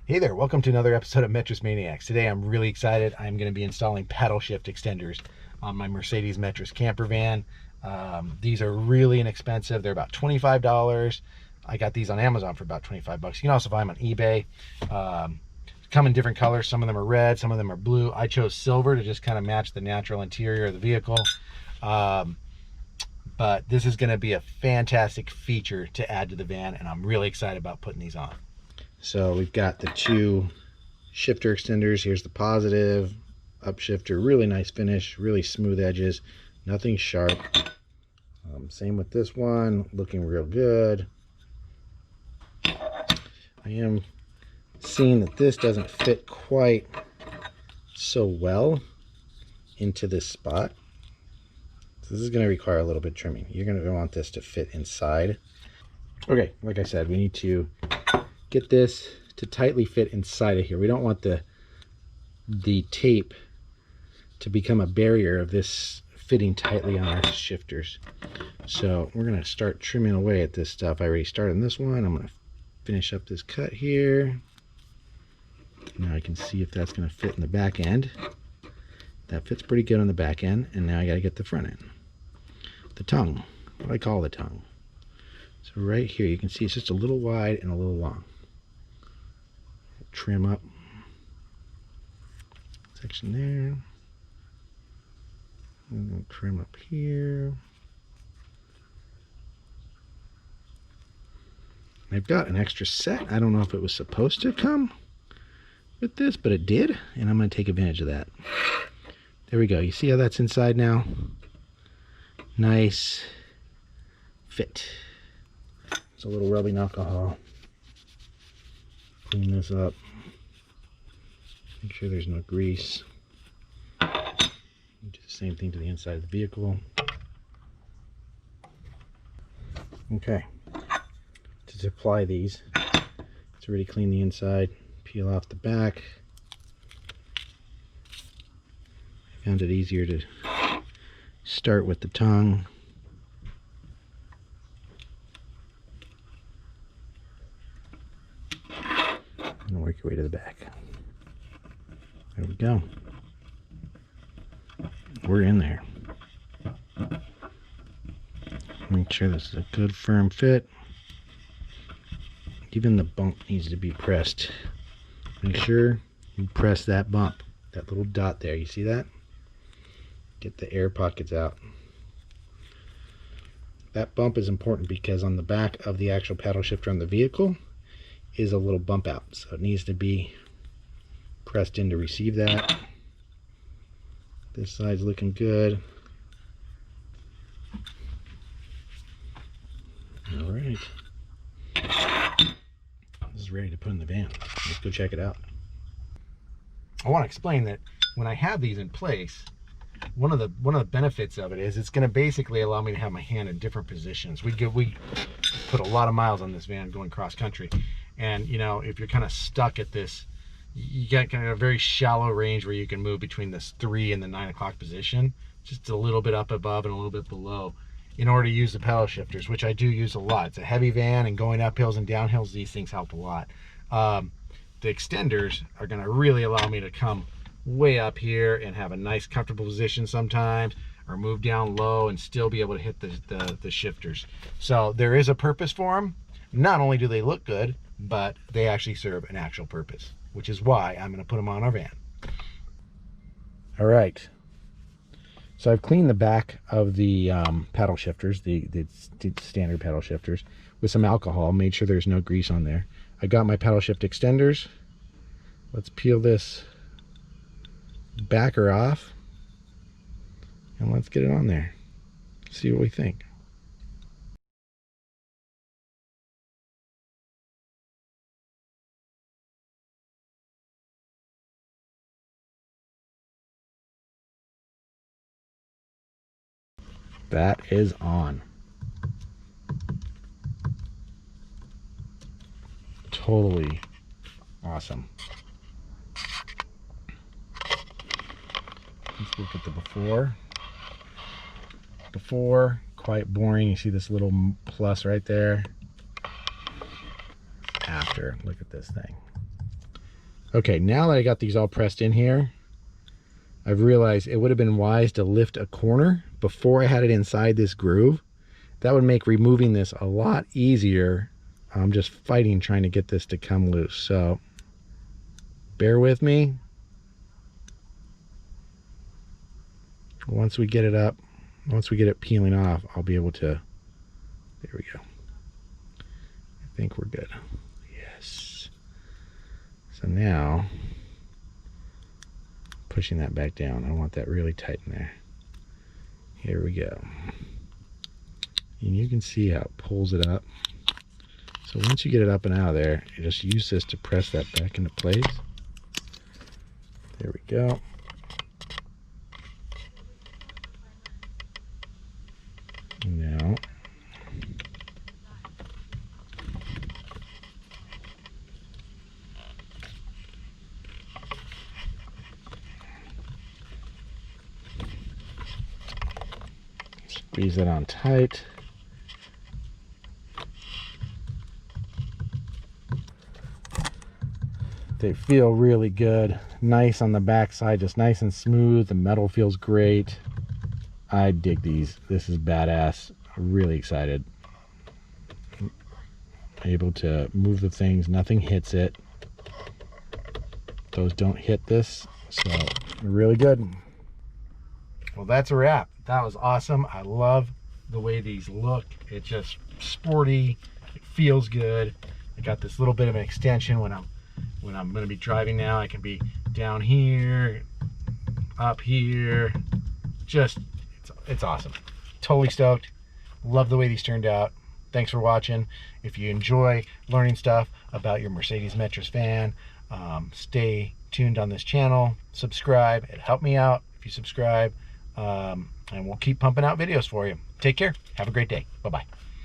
Hey there, welcome to another episode of Metris Maniacs. Today I'm really excited. I'm going to be installing paddle shift extenders on my Mercedes Metris camper van. These are really inexpensive. They're about $25. I got these on Amazon for about 25 bucks. You can also buy them on eBay. Come in different colors. Some of them are red, some of them are blue. I chose silver to just kind of match the natural interior of the vehicle. But this is going to be a fantastic feature to add to the van, and I'm really excited about putting these on. So we've got the two shifter extenders. Here's the positive upshifter, really nice finish, really smooth edges, nothing sharp. Same with this one, looking real good. I am seeing that this doesn't fit quite so well into this spot. So this is going to require a little bit of trimming. You're going to want this to fit inside. Okay, like I said, we need to get this to tightly fit inside of here. We don't want the tape to become a barrier of this fitting tightly on our shifters. So we're going to start trimming away at this stuff. I already started on this one. I'm going to finish up this cut here. Now I can see if that's going to fit in the back end. That fits pretty good on the back end, and now I got to get the front end. The tongue, what I call the tongue. So right here you can see it's just a little wide and a little long. Trim up section there, and then trim up here. I've got an extra set. I don't know if it was supposed to come with this, but it did, and I'm going to take advantage of that. There we go. You see how that's inside now? Nice fit. It's a little rubbing alcohol. Clean this up. Make sure there's no grease. Do the same thing to the inside of the vehicle. Okay. To apply these, let's already clean the inside, peel off the back. I found it easier to start with the tongue. And work your way to the back. There we go. We're in there. Make sure this is a good firm fit. Even the bump needs to be pressed. Make sure you press that bump, that little dot there. You see that? Get the air pockets out. That bump is important because on the back of the actual paddle shifter on the vehicle is a little bump out, so it needs to be pressed in to receive that. This side's looking good. All right, this is ready to put in the van. Let's go check it out. I want to explain that when I have these in place, one of the benefits of it is it's going to basically allow me to have my hand in different positions. We put a lot of miles on this van going cross country, and you know, if you're kind of stuck at this, you get kind of a very shallow range where you can move between this 3 and the 9 o'clock position, just a little bit up above and a little bit below, in order to use the paddle shifters, which I do use a lot. It's a heavy van, and going up hills and down hills, these things help a lot. The extenders are going to really allow me to come way up here and have a nice comfortable position sometimes, or move down low and still be able to hit the shifters. So there is a purpose for them. Not only do they look good, but they actually serve an actual purpose, which is why I'm going to put them on our van. All right, so I've cleaned the back of the paddle shifters, the standard paddle shifters, with some alcohol, made sure there's no grease on there. I got my paddle shift extenders. Let's peel this backer off and let's get it on there. See what we think. That is on. Totally awesome. Let's look at the before. Before, quite boring. You see this little plus right there. After, look at this thing. Okay, now that I got these all pressed in here, I've realized it would have been wise to lift a corner before I had it inside this groove. That would make removing this a lot easier. I'm just fighting trying to get this to come loose, so bear with me. Once we get it up, once we get it peeling off, I'll be able to, there we go. I think we're good. Yes. So now, pushing that back down. I want that really tight in there. Here we go. And you can see how it pulls it up. So once you get it up and out of there, you just use this to press that back into place. There we go. Now, squeeze that on tight. They feel really good. Nice on the back side, just nice and smooth. The metal feels great. I dig these. This is badass. I'm really excited. Able to move the things. Nothing hits it. Those don't hit this. So, really good. Well, that's a wrap. That was awesome. I love the way these look. It's just sporty. It feels good. I got this little bit of an extension when I'm going to be driving now. I can be down here, up here. Just, it's awesome. Totally stoked. Love the way these turned out. Thanks for watching. If you enjoy learning stuff about your Mercedes Metris van, stay tuned on this channel. Subscribe. It helped me out if you subscribe. And we'll keep pumping out videos for you. Take care. Have a great day. Bye-bye.